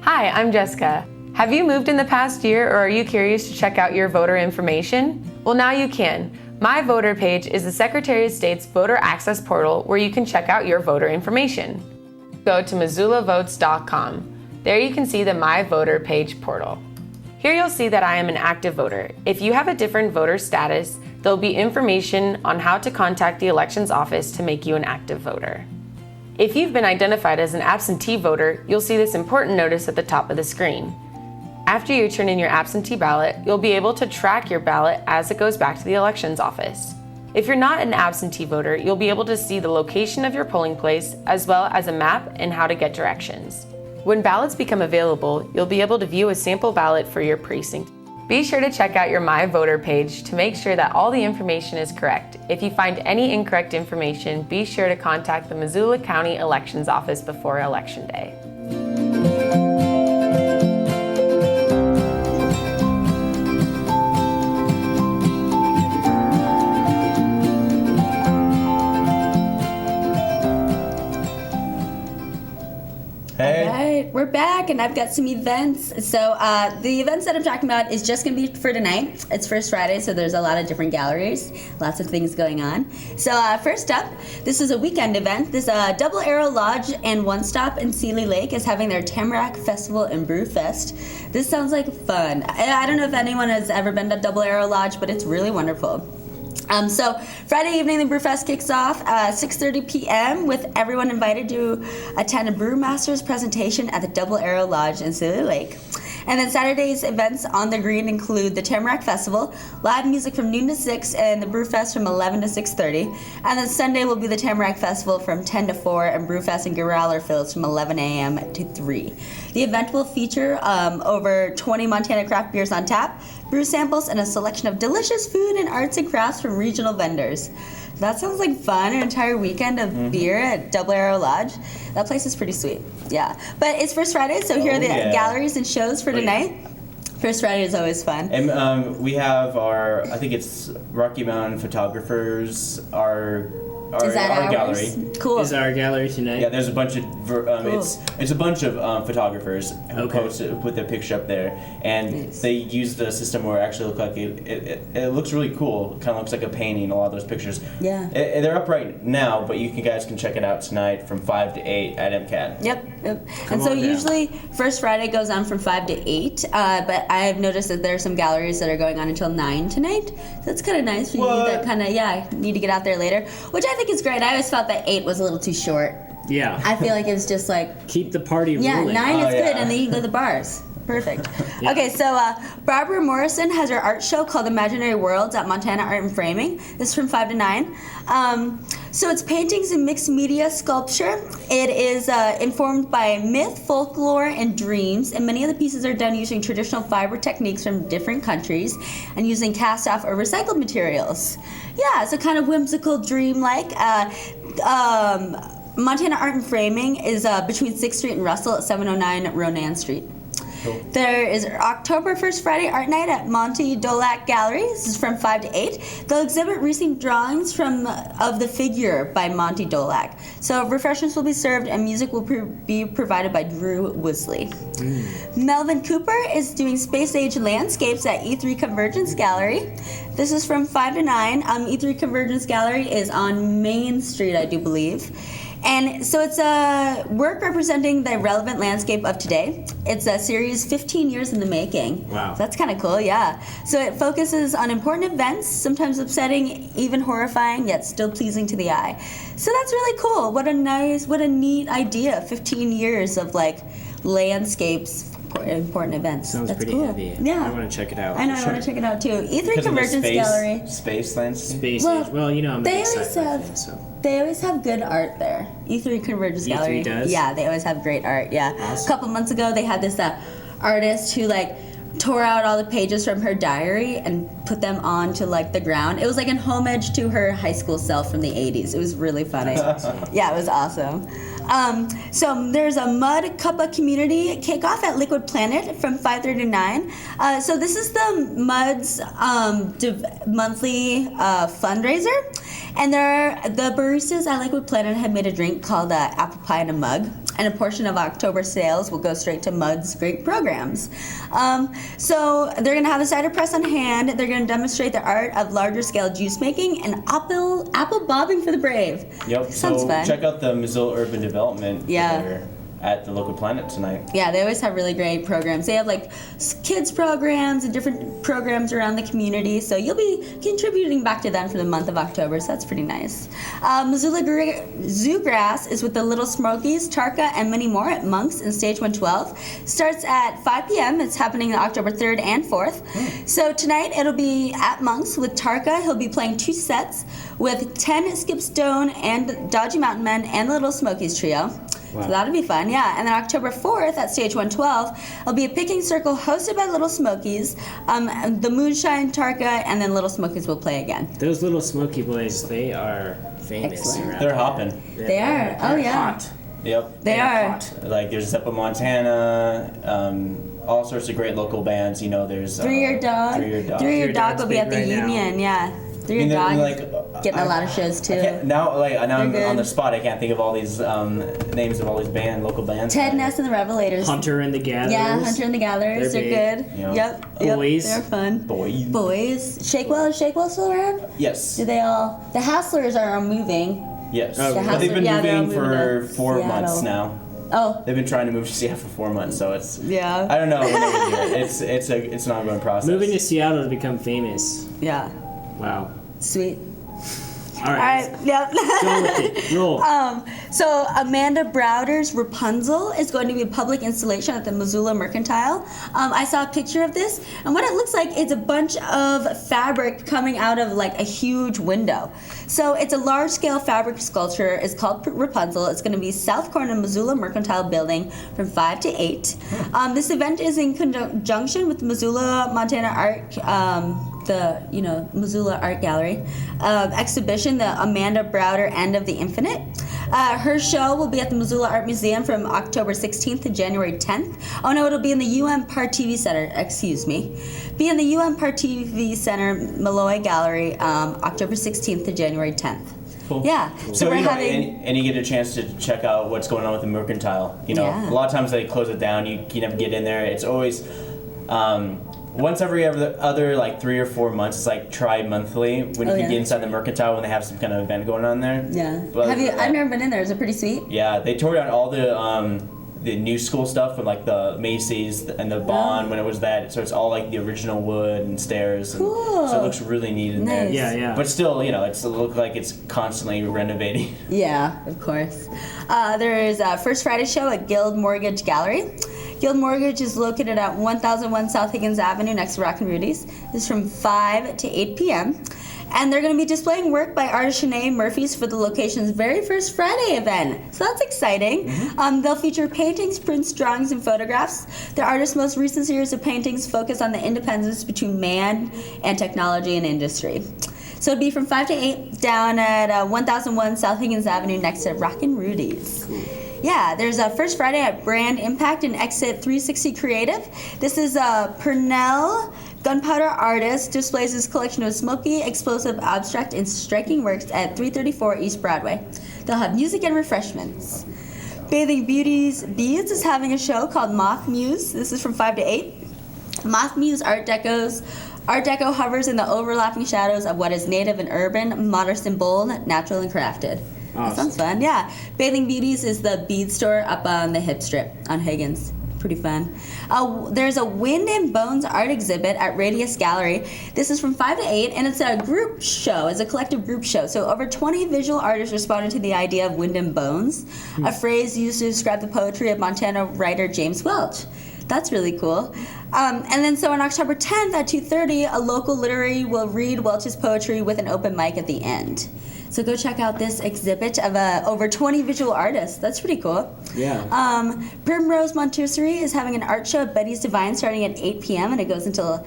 Hi, I'm Jessica. Have you moved in the past year, or are you curious to check out your voter information? Well, now you can. My Voter page is the Secretary of State's voter access portal where you can check out your voter information. Go to MissoulaVotes.com. There you can see the My Voter page portal. Here you'll see that I am an active voter. If you have a different voter status, there'll be information on how to contact the elections office to make you an active voter. If you've been identified as an absentee voter, you'll see this important notice at the top of the screen. After you turn in your absentee ballot, you'll be able to track your ballot as it goes back to the elections office. If you're not an absentee voter, you'll be able to see the location of your polling place as well as a map and how to get directions. When ballots become available, you'll be able to view a sample ballot for your precinct. Be sure to check out your My Voter page to make sure that all the information is correct. If you find any incorrect information, be sure to contact the Missoula County Elections Office before Election Day. Hey. All right, we're back, and I've got some events. So the events that I'm talking about is just going to be for tonight. It's First Friday, so there's a lot of different galleries, lots of things going on. So first up, this is a weekend event. This Double Arrow Lodge and One Stop in Sealy Lake is having their Tamarack Festival and Brew Fest. This sounds like fun. I don't know if anyone has ever been to Double Arrow Lodge, but it's really wonderful. So Friday evening, the Brewfest kicks off 6:30 p.m. with everyone invited to attend a Brewmaster's presentation at the Double Arrow Lodge in Sealy Lake. And then Saturday's events on the green include the Tamarack Festival, live music from noon to 6, and the Brewfest from 11 to 6:30. And then Sunday will be the Tamarack Festival from 10 to 4, and Brewfest and Growler Fills from 11 a.m. to 3. The event will feature over 20 Montana craft beers on tap, brew samples, and a selection of delicious food and arts and crafts from regional vendors. That sounds like fun, an entire weekend of beer at Double Arrow Lodge. That place is pretty sweet, yeah. But it's First Friday, so here are the galleries and shows for tonight. First Friday is always fun. And we have our, I think it's Rocky Mountain Photographers, our Is that our ours? gallery. Cool. Is our gallery tonight? Yeah, there's a bunch of it's a bunch of photographers who put their picture up there, and they use the system where it actually look like it looks really cool. It kind of looks like a painting. A lot of those pictures. Yeah. They're up right now, but you guys can check it out tonight from 5 to 8 at MCAT. Yep. And so on down. usually First Friday goes on from 5 to 8, but I've noticed that there are some galleries that are going on until 9 tonight. So it's kind of nice for you that kind of, need to get out there later, which I think is great. I always felt that 8 was a little too short. Yeah. I feel like it was just like... Keep the party Yeah, rolling. 9 is good, and then you can go to the bars. Perfect. Okay, so Barbara Morrison has her art show called Imaginary Worlds at Montana Art and Framing. This is from 5 to 9. So it's paintings and mixed media sculpture. It is informed by myth, folklore, and dreams, and many of the pieces are done using traditional fiber techniques from different countries and using cast-off or recycled materials. Yeah, so kind of whimsical, dream-like. Montana Art and Framing is between 6th Street and Russell at 709 Ronan Street. Cool. There is October 1st Friday Art Night at Monty Dolac Gallery. This is from 5 to 8. They'll exhibit recent drawings of the figure by Monty Dolac. So refreshments will be served and music will be provided by Drew Woosley. Melvin Cooper is doing space age landscapes at E3 Convergence Gallery. This is from 5 to 9. E3 Convergence Gallery is on Main Street, I do believe. And so it's a work representing the relevant landscape of today. It's a series 15 years in the making. Wow. So that's kind of cool, yeah. So it focuses on important events, sometimes upsetting, even horrifying, yet still pleasing to the eye. So that's really cool. What a neat idea. 15 years of like landscapes, important events. Sounds that's pretty cool. heavy. Yeah. I want to check it out. I know, I want to check it out too. E3 Convergence Gallery. Space landscape? Space age. Well, you know, I'm a big sci-fi fan, so. They always have good art there. E3 Convergence Gallery. E3 does? Yeah, they always have great art. Yeah. Awesome. A couple months ago, they had this artist who tore out all the pages from her diary and put them onto the ground. It was like an homage to her high school self from the 80s. It was really funny. Yeah, it was awesome. So there's a Mud Cuppa community kickoff at Liquid Planet from 5:30 to 9. So this is the Mud's monthly fundraiser. And the baristas at Liquid Planet have made a drink called Apple Pie in a Mug. And a portion of October sales will go straight to Mud's great programs. So they're going to have a cider press on hand. They're going to demonstrate the art of larger scale juice making and apple bobbing for the brave. Yep. Sounds so fun. Check out the Missoula Urban Development. Yeah. At the Liquid Planet tonight. Yeah, they always have really great programs. They have kids programs and different programs around the community. So you'll be contributing back to them for the month of October. So that's pretty nice. Missoula Zoograss is with the Little Smokies, Tarka, and many more at Monks in Stage 112. Starts at 5 p.m. It's happening October 3rd and 4th. So tonight it'll be at Monks with Tarka. He'll be playing 2 sets with 10 Skip Stone and Dodgy Mountain Men and the Little Smokies Trio. Wow. So that'll be fun, yeah. And then October 4th at Stage 112, it'll be a picking circle hosted by Little Smokies, the Moonshine, Tarka, and then Little Smokies will play again. Those Little Smoky boys, they are famous. They're hopping. They are. Oh, yeah. Hot. Yep. They are. Hot. There's Zeppa Montana, all sorts of great local bands. You know, there's 3-Year Dog. 3-Year Dog. 3-Year Dog will be at the right Union, yeah. 3-Year Dog getting a lot of shows too. Now I'm on the spot. I can't think of all these names of all these local bands. Ted Ness and the Revelators. Hunter and the Gatherers. Yeah, Hunter and the Gatherers. They're good. Yep. Boys. They're fun. Boys. Shakewell. Is Shakewell still around? Yes. Do they all? The Hasslers are moving. Yes. But they've been moving for 4 Seattle. months now. Oh. They've been trying to move to Seattle for 4 months, so it's. Yeah. I don't know. It's an ongoing process. Moving to Seattle to become famous. Yeah. Wow. Sweet. All right. Yep. Go with it. Roll. So Amanda Browder's Rapunzel is going to be a public installation at the Missoula Mercantile. I saw a picture of this, and what it looks like is a bunch of fabric coming out of a huge window. So it's a large-scale fabric sculpture. It's called Rapunzel. It's going to be South Corner Missoula Mercantile Building from 5 to 8. This event is in conjunction with the Missoula Montana Art, the Missoula Art Gallery exhibition, the Amanda Browder End of the Infinite. Her show will be at the Missoula Art Museum from October 16th to January 10th. Oh no, it'll be in the UM Part TV Center, Be in the UM Part TV Center, Malloy Gallery, October 16th to January 10th. Cool. Yeah. Cool. So we're having. And you get a chance to check out what's going on with the Mercantile. A lot of times they close it down. You can never get in there. It's always. Once every other 3 or 4 months, it's tri-monthly when you can get inside the Mercantile when they have some kind of event going on there. Yeah. But, I've never been in there. Is it pretty sweet? Yeah, they tore down all the new school stuff from the Macy's and the Bond when it was that. So it's all the original wood and stairs. And Cool. So it looks really neat in there. Yeah. But still, it looks like it's constantly renovating. Yeah, of course. There is a First Friday show at Guild Mortgage Gallery. Guild Mortgage is located at 1001 South Higgins Avenue next to Rockin' Rudy's. This is from 5 to 8 p.m. And they're going to be displaying work by artist Shanae Murphy's for the location's very first Friday event. So that's exciting. They'll feature paintings, prints, drawings, and photographs. The artist's most recent series of paintings focus on the independence between man and technology and industry. So it'd be from 5 to 8 down at 1001 South Higgins Avenue next to Rockin' Rudy's. Cool. Yeah, there's a First Friday at Brand Impact and Exit 360 Creative. This is Purnell Gunpowder Artist displays his collection of smoky, explosive, abstract, and striking works at 334 East Broadway. They'll have music and refreshments. Bathing Beauties Beads is having a show called Moth Muse. This is from 5 to 8. Moth Muse Art Deco hovers in the overlapping shadows of what is native and urban, modest and bold, natural and crafted. Awesome. That sounds fun, yeah. Bathing Beauties is the bead store up on the Hip Strip on Higgins. Pretty fun. There's a Wind and Bones art exhibit at Radius Gallery. This is from 5 to 8, and it's a group show. It's a collective group show. So over 20 visual artists responded to the idea of Wind and Bones, a phrase used to describe the poetry of Montana writer James Welch. That's really cool. And then so on October 10th at 2:30, a local literary will read Welch's poetry with an open mic at the end. So go check out this exhibit of over 20 visual artists. That's pretty cool. Yeah. Primrose Montessori is having an art show at Betty's Divine starting at 8 p.m. and it goes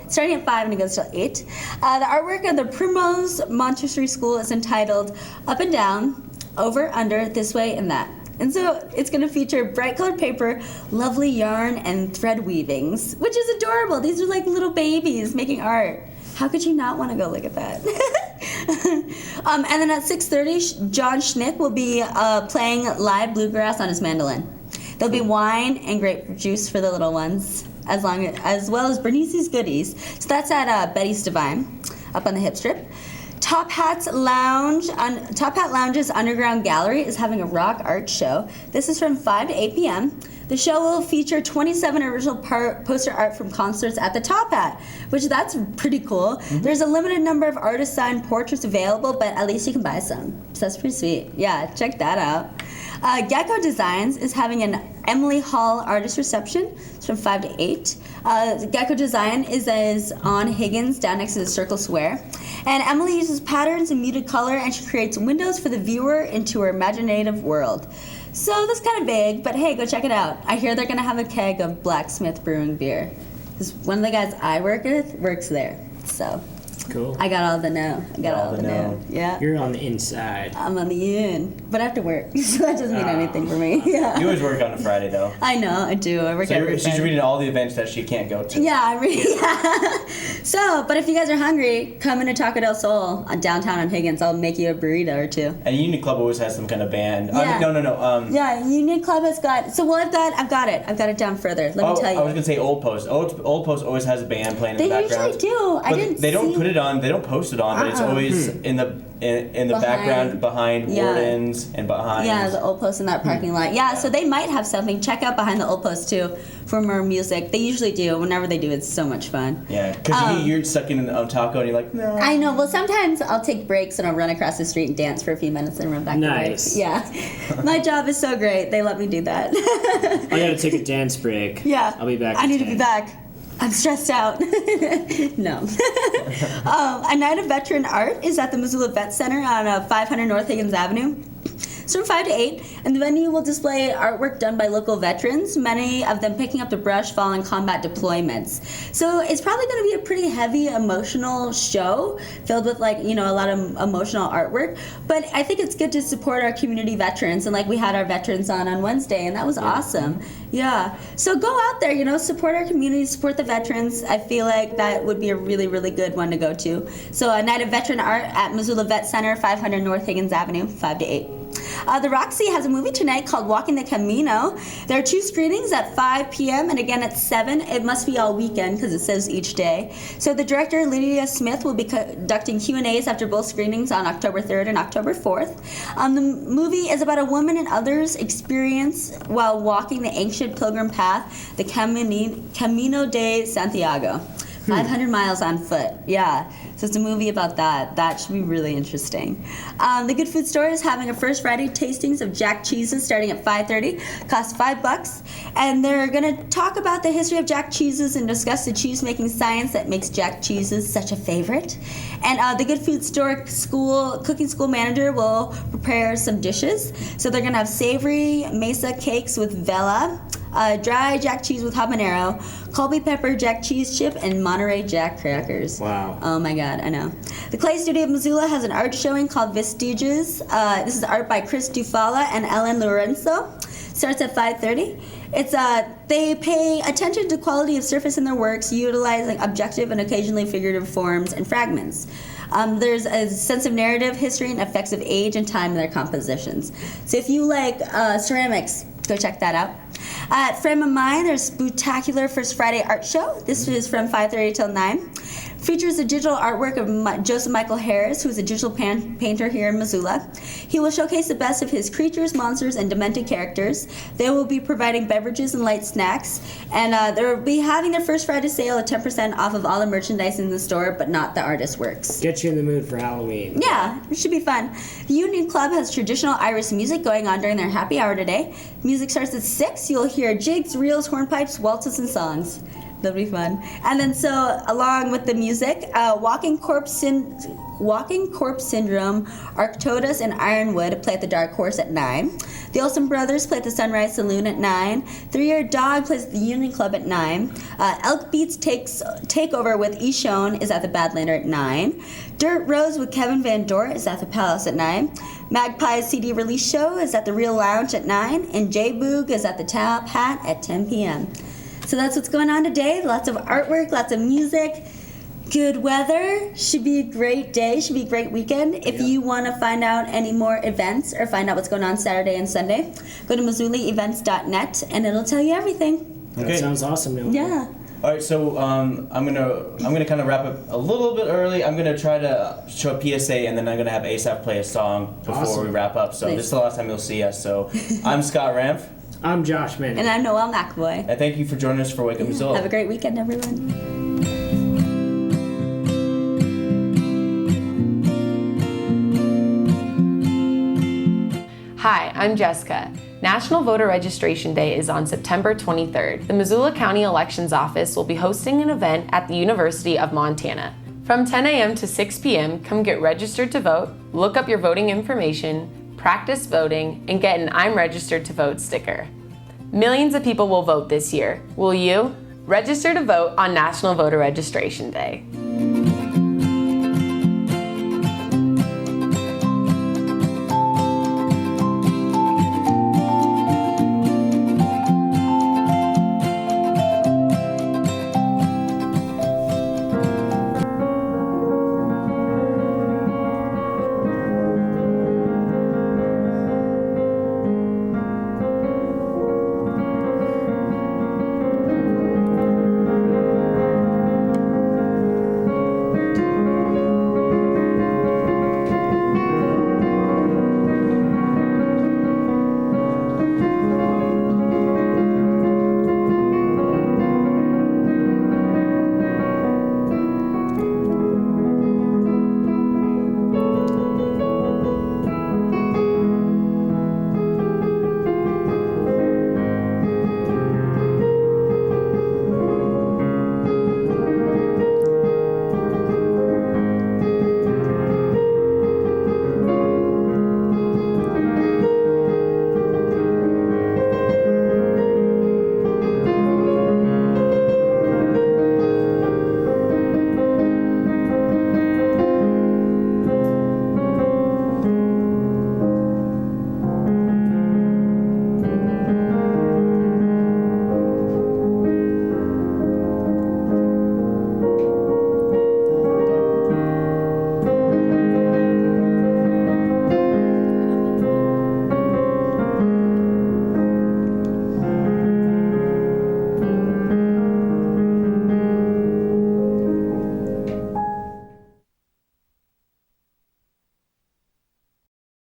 starting at 5 and it goes until 8. The artwork of the Primrose Montessori School is entitled Up and Down, Over, Under, This Way, and That. And so it's going to feature bright colored paper, lovely yarn, and thread weavings, which is adorable. These are like little babies making art. How could you not want to go look at that? And then at 6:30, John Schnick will be playing live bluegrass on his mandolin. There'll be wine and grape juice for the little ones, as well as Bernice's goodies. So that's at Betty's Divine, up on the Hip Strip. Top Hat Lounge's Underground Gallery is having a rock art show. This is from 5 to 8 p.m. The show will feature 27 original poster art from concerts at the Top Hat, which that's pretty cool. Mm-hmm. There's a limited number of artist-signed portraits available, but at least you can buy some. So that's pretty sweet. Yeah, check that out. Gecko Designs is having an Emily Hall artist reception. It's from 5 to 8. Gecko Design is on Higgins, down next to the Circle Square. And Emily uses patterns and muted color, and she creates windows for the viewer into her imaginative world. So that's kind of vague, but hey, go check it out. I hear they're going to have a keg of Blacksmith Brewing beer. Because one of the guys I work with works there. So cool. I got all the know. Yeah. You're on the inside. I'm on the in. But I have to work, so that doesn't mean anything for me. Yeah. You always work on a Friday, though. I know, I do. I work every Friday. She's reading all the events that she can't go to. Yeah, I read. Yeah. So, but if you guys are hungry, come into Taco del Sol downtown on Higgins. I'll make you a burrito or two. And Union Club always has some kind of band. Yeah. No. Yeah, Union Club has got. So I've got it. I've got it down further. Let me tell you. I was gonna say Old Post. Old Post always has a band playing in the background. They usually do. They don't put it on. They don't post it on, but it's always in the background behind Wardens and behind. Yeah, the Old Post in that parking lot. Yeah, so they might have something. Check out behind the Old Post too for more music. They usually do. Whenever they do, it's so much fun. Yeah, because you're stuck in a taco and you're like, no. I know. Well, sometimes I'll take breaks and I'll run across the street and dance for a few minutes and run back to breaks. Yeah, my job is so great. They let me do that. I gotta take a dance break. Yeah, I'll be back. I need to be back. I'm stressed out. No. A Night of Veteran Art is at the Missoula Vet Center on 500 North Higgins Avenue. It's from 5 to 8, and the venue will display artwork done by local veterans, many of them picking up the brush following combat deployments. So it's probably going to be a pretty heavy, emotional show filled with, a lot of emotional artwork. But I think it's good to support our community veterans, and we had our veterans on Wednesday, and that was awesome. Yeah. So go out there, support our community, support the veterans. I feel like that would be a really, really good one to go to. So a Night of Veteran Art at Missoula Vet Center, 500 North Higgins Avenue, 5 to 8. The Roxy has a movie tonight called Walking the Camino. There are 2 screenings at 5 p.m. and again at 7. It must be all weekend because it says each day. So the director, Lydia Smith, will be conducting Q&As after both screenings on October 3rd and October 4th. The movie is about a woman and others' experience while walking the ancient pilgrim path, the Camino de Santiago. 500 miles on foot. Yeah. So it's a movie about that. That should be really interesting. The Good Food Store is having a First Friday tastings of Jack cheeses starting at 5:30. Costs $5, and they're going to talk about the history of Jack cheeses and discuss the cheese-making science that makes Jack cheeses such a favorite. And the Good Food Store cooking school manager will prepare some dishes. So they're going to have savory mesa cakes with vella, dry Jack cheese with habanero, Colby pepper Jack cheese chip, and Monterey Jack crackers. Wow. Oh my God, I know. The Clay Studio of Missoula has an art showing called Vestiges. This is art by Chris Dufala and Ellen Lorenzo. Starts at 5:30. It's they pay attention to quality of surface in their works, utilizing objective and occasionally figurative forms and fragments. There's a sense of narrative, history, and effects of age and time in their compositions. So if you like ceramics, go check that out. At Frame of Mind, there's Spectacular First Friday Art Show. This is from 5:30 till 9. Features the digital artwork of Joseph Michael Harris, who is a digital painter here in Missoula. He will showcase the best of his creatures, monsters, and demented characters. They will be providing beverages and light snacks, and they will be having their First Friday sale at 10% off of all the merchandise in the store, but not the artist's works. Get you in the mood for Halloween. Yeah, it should be fun. The Union Club has traditional Irish music going on during their happy hour today. Music starts at 6. You'll hear jigs, reels, hornpipes, waltzes, and songs. That'll be fun. And then so along with the music, Walking Corpse Syndrome, Arctotus, and Ironwood play at the Dark Horse at 9. The Olsen Brothers play at the Sunrise Saloon at 9. 3-Year Dog plays at the Union Club at 9. Elk Beats Takeover with Eshone is at the Badlander at 9. Dirt Rose with Kevin Van Dort is at the Palace at 9. Magpie's CD release show is at the Real Lounge at 9. And J Boog is at the Top Hat at 10 p.m. So that's what's going on today. Lots of artwork, lots of music, good weather. Should be a great day, should be a great weekend. If you want to find out any more events or find out what's going on Saturday and Sunday, go to MissoulaEvents.net and it'll tell you everything. Okay. That sounds awesome, Neil. Yeah. All right, so I'm gonna kind of wrap up a little bit early. I'm gonna try to show a PSA, and then I'm gonna have ASAP play a song before we wrap up. So Nice. this is the last time you'll see us. So I'm Scott Ramph. I'm Josh Manning. And I'm Noelle McAvoy. And thank you for joining us for Wake Up Missoula. Have a great weekend, everyone. Hi, I'm Jessica. National Voter Registration Day is on September 23rd. The Missoula County Elections Office will be hosting an event at the University of Montana. From 10 a.m. to 6 p.m., come get registered to vote, look up your voting information, practice voting, and get an I'm Registered to Vote sticker. Millions of people will vote this year. Will you? Register to vote on National Voter Registration Day.